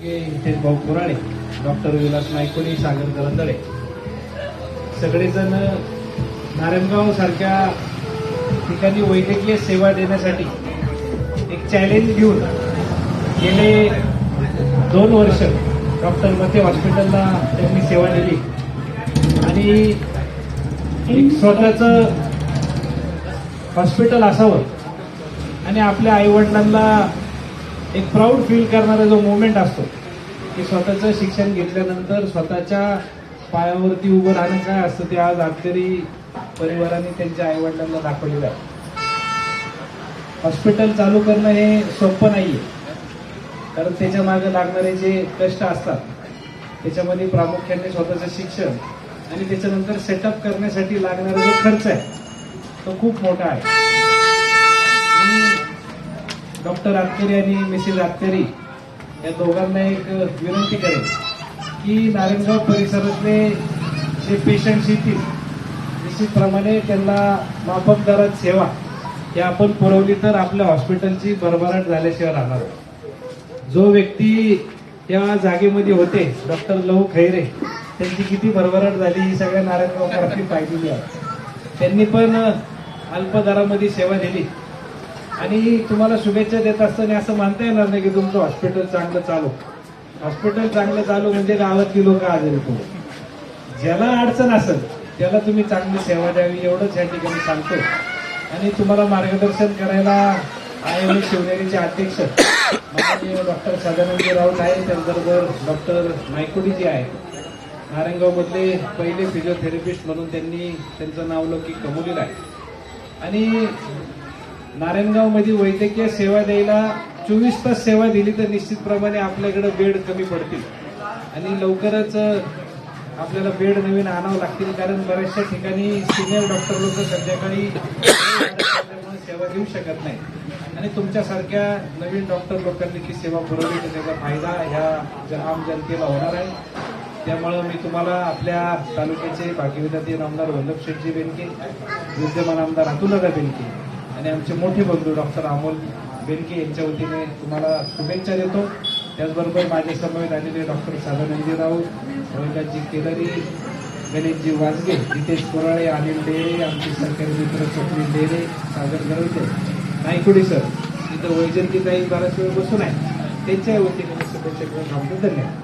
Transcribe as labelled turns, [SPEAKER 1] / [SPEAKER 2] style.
[SPEAKER 1] इथे भाऊ कुराळे, डॉक्टर विलास नायकोनी, सागर गरंदळे सगळेजण नारायणगाव सारख्या ठिकाणी वैद्यकीय सेवा देण्यासाठी एक चॅलेंज घेऊन गेले 2 वर्ष डॉक्टर मते हॉस्पिटलला त्यांनी सेवा दिली आणि एक स्वतःचं हॉस्पिटल असावं आणि आपल्या आईवडिलांना एक प्राऊड फील करणारा जो मोमेंट असतो की स्वतःचं शिक्षण घेतल्यानंतर स्वतःच्या पायावरती उभं राहणं काय असतं ते आज आगरी परिवाराने त्यांच्या आईवडिलांना दाखवलेलं आहे. हॉस्पिटल चालू करणं हे सोपं नाहीये, कारण त्याच्या मागे लागणारे जे कष्ट असतात त्याच्यामध्ये प्रामुख्याने स्वतःचं शिक्षण आणि त्याच्यानंतर सेटअप करण्यासाठी लागणारा जो खर्च आहे तो खूप मोठा आहे. डॉक्टर आत्तेरी आणि मिसेस आत्तेरी या दोघांना एक विनंती करेन की नारायणगाव परिसरातले जे पेशंट्स येतील निश्चितप्रमाणे त्यांना माफक दरात सेवा ही आपण पुरवली तर आपल्या हॉस्पिटलची भरभराट झाल्याशिवाय राहणार. जो व्यक्ती त्या जागेमध्ये होते डॉक्टर लहू खैरे, त्यांची किती भरभराट झाली ही सगळ्या नारायणगावकरांनी पाहिलेली आहे. त्यांनी पण अल्प दरामध्ये सेवा दिली आणि तुम्हाला शुभेच्छा देत असताना असं मानता येणार नाही की तुमचं हॉस्पिटल चांगलं चालू. हॉस्पिटल चांगलं चालू म्हणजे गावातली लोक आजारी पडू. ज्याला अडचण असेल त्याला तुम्ही चांगली सेवा द्यावी एवढंच या ठिकाणी सांगतो. आणि तुम्हाला मार्गदर्शन करायला आय शिवनेरीचे अध्यक्ष माननीय डॉक्टर सदानंद राऊत आहे, त्याचबरोबर डॉक्टर नायकोडी आहे, नारायणगाव मधले पहिले फिजिओथेरपिस्ट म्हणून त्यांनी त्यांचं नावलौकिक कमवलेलं आहे. आणि नारायणगाव मध्ये वैद्यकीय सेवा द्यायला 24 तास सेवा दिली तर निश्चितप्रमाणे आपल्याकडे बेड कमी पडतील आणि लवकरच आपल्याला बेड नवीन आणावं लागतील, कारण बऱ्याचशा ठिकाणी सिनियर डॉक्टर लोक संध्याकाळी सेवा देऊ शकत नाही आणि तुमच्यासारख्या नवीन डॉक्टर लोकांनी ती सेवा पुरवली तर त्याचा फायदा ह्या आम जनतेला होणार आहे. त्यामुळं मी तुम्हाला आपल्या तालुक्याचे भाग्यविधाते आमदार वल्लभ शेठजी बेनके, विद्यमान आमदार अतुलदा बेनके आणि आमचे मोठे बंधू डॉक्टर अमोल बेनके यांच्या वतीने तुम्हाला शुभेच्छा देतो. त्याचबरोबर माझ्या समवेत आलेले डॉक्टर सदानंद राऊत, रविकाजी केदारी, गणेशजी वाजगे, नितेश कोराळे, अनिल डेरे, आमचे सरकारी मित्र स्वप्नील डेरे, सागर गरंदळे, नायकोडी सर, इथं वैजंतीताई बराच वेळ बसून आहे, त्यांच्या वतीने शुभेच्छा करून थांबतो. धन्यवाद.